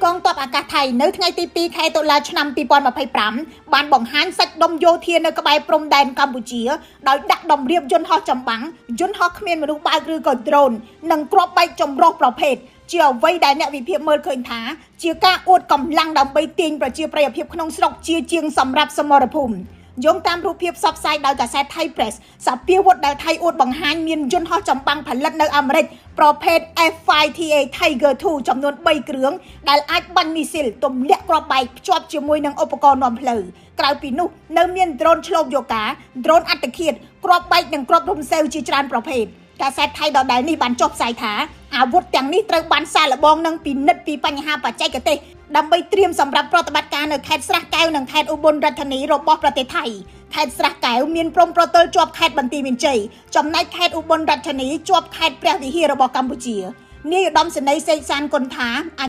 กองทัพอากาศไทยនៅថ្ងៃទី2ខែតុលាឆ្នាំ2025បានបង្ហាញសាច់ដុំយោធានៅក្បែរព្រំដែនកម្ពុជាដោយដាក់តម្រៀបយន្តហោះចម្បាំងយន្តហោះគ្មានមនុស្សបើកឬក៏ drone និងគ្រាប់បែកចម្រុះប្រភេទជាអ្វីដែលអ្នកវិភាគមើលឃើញថាជាការអួតកម្លាំងដើម្បីទាញប្រជាប្រិយភាពក្នុងស្រុកជាជាងសម្រាប់សមរភូមិយោងតាមរូបភាពផ្សព្វផ្សាយដោយកាសែត Thai Press សភាវុធដែលថៃអួតបង្ហាញមានយន្តហោះចម្បាំងផលិតនៅអាមេរិកប្រភេទ F5TA Tiger II ចំនួន3គ្រឿងដែលអាចបាញ់មីស៊ីលទម្លាក់គ្រាប់បែកភ្ជាប់ជាមួយនឹងឧបករណ៍នាំផ្លូវក្រៅពីនោះនៅមាន drone ឆ្លូបយកា drone អត្តឃាតគ្រាប់បែកនិងគ្រាប់រំសេវជាច្រើនប្រភេទកាសែតថៃដដែលនេះបានចុះផ្សាយថាអាវុធទាំងនេះត្រូវបានសាកល្បងនិងពិនិត្យពីបញ្ហាបច្ចេកទេសដើម្បីត្រៀមសម្រាប់ប្រតិបត្តិការនៅខេត្តស្រះកែវនិងខេត្តឧបលរាជធានីរបស់ប្រទេសថៃខេត្តស្រះកែវមានព្រំប្រទល់ជាប់ខេត្តបន្ទាយមានជ័យចំណែកខេត្តឧបលរាជធានីជាប់ខេត្តព្រះវិហាររបស់កម្ពុជានាយឧត្តមសេនីយ៍សេកសានគុណថា